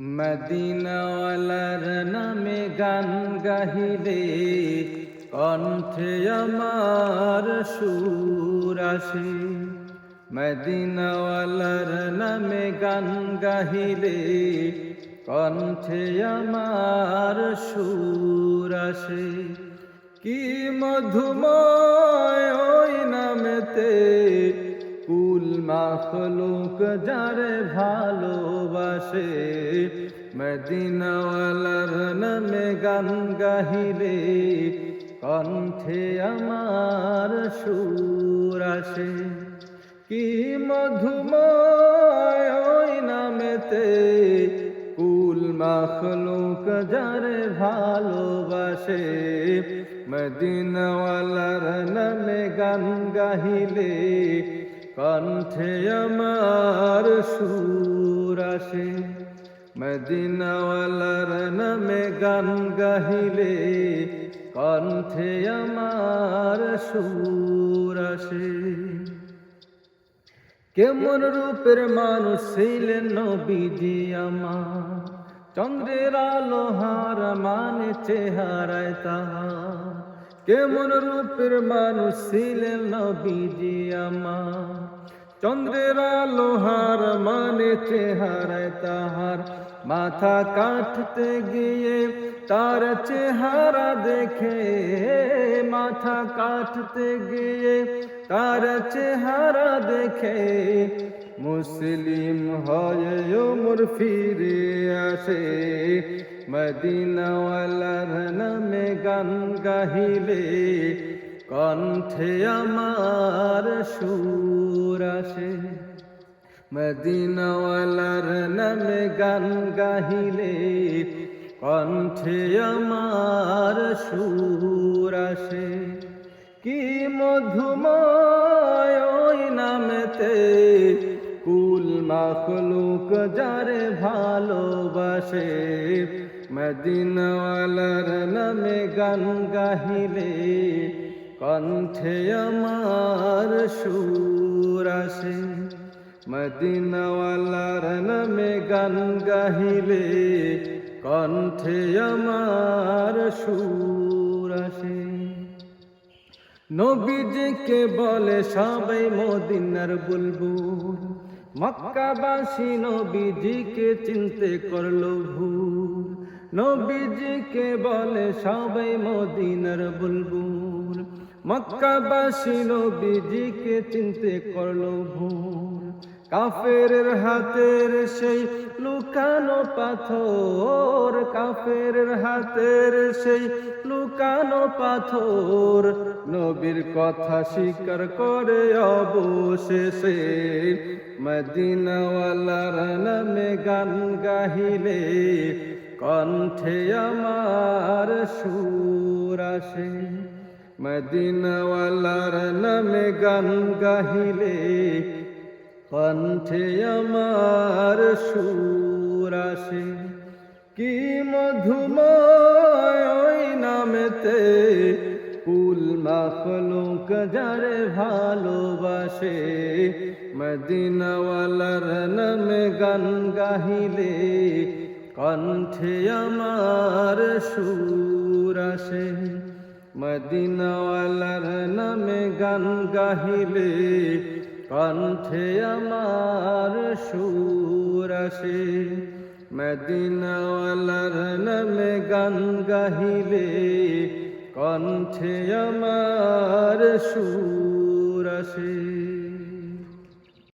মদিনাওয়ালার নামে গান গাহিলে কণ্ঠে আমার সুর আসে। মদিনাওয়ালার নামে গান গাহিলে কণ্ঠে আমার সুর আসে। কি মধুময় ওই নামেতে কুল মাখলুক যারে ভালোবাসে। মদিনাওয়ালার নামে গান গাহিলে কণ্ঠে আমার সুর আসে। কি মধুময় ওই নামেতে কুল মাখলুক যারে ভালোবাসে। মদিনাওয়ালার নামে গান গাহিলে কণ্ঠে আমার সুর আসে। মদিনাওয়ালার নামে গান গাহিলে কণ্ঠে আমার সুর আসে। কেমন রূপের মানুষ ছিলেন নবীজি আমার, চন্দ্রের আলো হার মানে চেহারায় তাহার। কেমন রূপের মানুষ ছিলেন নবীজি আমার, চন্দ্রের আলো হার মানে চেহারায় তাহার। মাথা কাটতে গিয়ে তার চেহারা দেখে, মাথা কাটতে গিয়ে তার চেহারা দেখে মুসলিম হয়ে ওমর ফিরে আসে। মদিনাওয়ালার নামে গান গাহিলে কণ্ঠে আমার সুর আসে। মদিনাওয়ালার নামে গান গাহিলে কণ্ঠে আমার সুর আসে। কি মধুময় ওই নামেতে কুল মাখলুক যারে ভালোবাসে। মদিনাওয়ালার নামে গান গাহিলে কণ্ঠে আমার সুর আসে। মদিনাওয়ালার নামে গান গাহিলে কণ্ঠে আমার সুর আসে। নবীজিকে বলে সবাই মদিনার বুলবুল, মক্কাবাসী নবীজিকে চিনতে করলো ভুল। নবীজিকে বলে সবাই মদিনার বুলবুল, মক্কাবাসী নবীজিকে চিনতে করলো ভুল। কাফেরের হাতের সেই লুকানো পাথর, কাফেরের হাতের সেই লুকানো পাথর নবীর কথা স্বীকার করে অবশেষে। মদিনাওয়ালার নামে গান গাহিলে কণ্ঠে আমার সুর আসে। মদিনাওয়ালার নামে গান গাহিলে কণ্ঠে আমার সুর আসে। কি মধুময় ওই নামেতে কুল মাখলুক যারে ভালোবাসে। মদিনাওয়ালার নামে গান গাহিলে কণ্ঠে আমার সুর আসে। মদিনাওয়ালার নামে গান গাহিলে কণ্ঠে আমার সুর আসে। মদিনাওয়ালার নামে গান গাহিলে কণ্ঠে আমার সুর আসে।